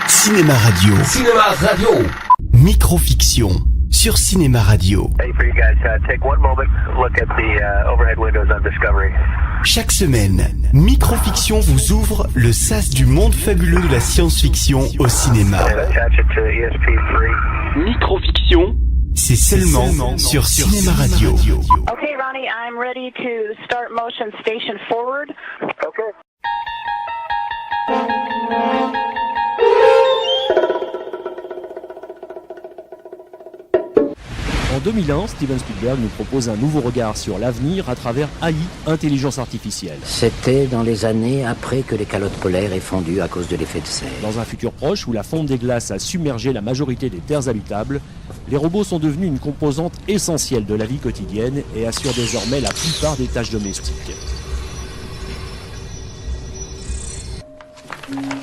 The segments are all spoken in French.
Cinéma Radio. Cinéma Radio. Microfiction sur Cinéma Radio. Hey, for you guys, take one moment, look at the overhead windows on Discovery. Chaque semaine, Microfiction vous ouvre le sas du monde fabuleux de la science-fiction au cinéma. And attach it to ESP3. Microfiction, c'est seulement sur Cinéma Radio. Okay, Ronnie, I'm ready to start motion station forward. Okay. En 2001, Steven Spielberg nous propose un nouveau regard sur l'avenir à travers AI, intelligence artificielle. C'était dans les années après que les calottes polaires aient fondu à cause de l'effet de serre. Dans un futur proche où la fonte des glaces a submergé la majorité des terres habitables, les robots sont devenus une composante essentielle de la vie quotidienne et assurent désormais la plupart des tâches domestiques.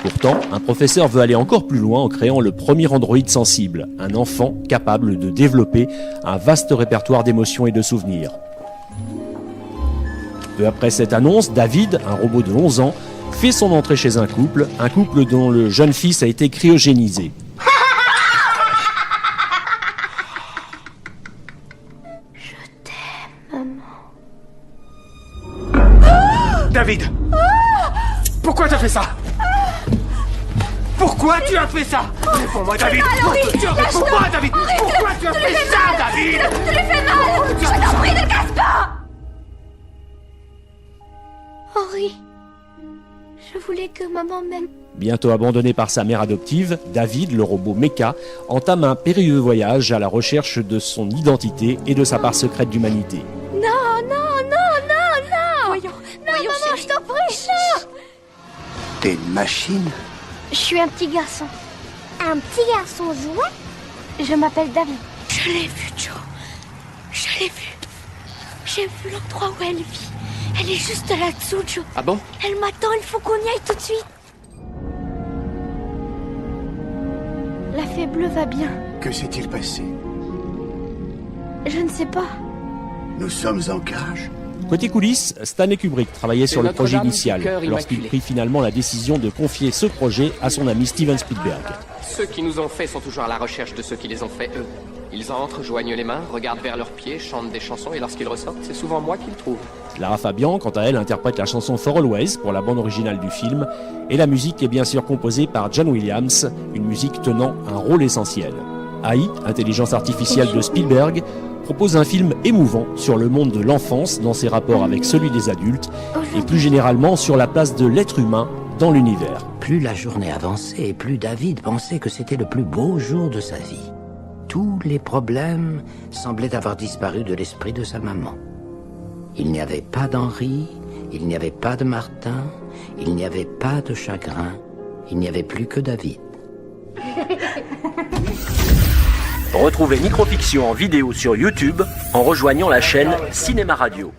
Pourtant, un professeur veut aller encore plus loin en créant le premier androïde sensible, un enfant capable de développer un vaste répertoire d'émotions et de souvenirs. Peu après cette annonce, David, un robot de 11 ans, fait son entrée chez un couple dont le jeune fils a été cryogénisé. Je t'aime, maman. David. Pourquoi t'as fait ça? Pourquoi tu as fait ça? Réponds-moi, David. Réponds-moi, David. Pourquoi tu as fait ça, David? Tu lui fais mal. Je t'en prie, ne casse pas. Henri, je voulais que maman m'aime. Bientôt abandonné par sa mère adoptive, David, le robot Mecha, entame un périlleux voyage à la recherche de son identité et de sa part secrète d'humanité. Non. Voyons, maman, je t'en prie. T'es une machine? Je suis un petit garçon. Un petit garçon jouet? Je m'appelle David. Je l'ai vu, Joe. Je l'ai vu. J'ai vu l'endroit où elle vit. Elle est juste là-dessous, Joe. Ah bon? Elle m'attend, il faut qu'on y aille tout de suite. La fée bleue va bien. Que s'est-il passé? Je ne sais pas. Nous sommes en cage. Côté coulisses, Stanley Kubrick travaillait sur le projet Notre-Dame du initial, cœur lorsqu'il immaculé. prit finalement la décision de confier ce projet à son ami Steven Spielberg. Ceux qui nous ont fait sont toujours à la recherche de ceux qui les ont fait, eux. Ils entrent, joignent les mains, regardent vers leurs pieds, chantent des chansons et lorsqu'ils ressortent, c'est souvent moi qui le trouve. Lara Fabian, quant à elle, interprète la chanson For Always pour la bande originale du film, et la musique est bien sûr composée par John Williams, une musique tenant un rôle essentiel. AI, intelligence artificielle de Spielberg, propose un film émouvant sur le monde de l'enfance dans ses rapports avec celui des adultes, et plus généralement sur la place de l'être humain dans l'univers. Plus la journée avançait et plus David pensait que c'était le plus beau jour de sa vie. Tous les problèmes semblaient avoir disparu de l'esprit de sa maman. Il n'y avait pas d'Henri, il n'y avait pas de Martin, il n'y avait pas de chagrin, il n'y avait plus que David. Retrouvez Microfiction en vidéo sur YouTube en rejoignant la chaîne Cinéma Radio.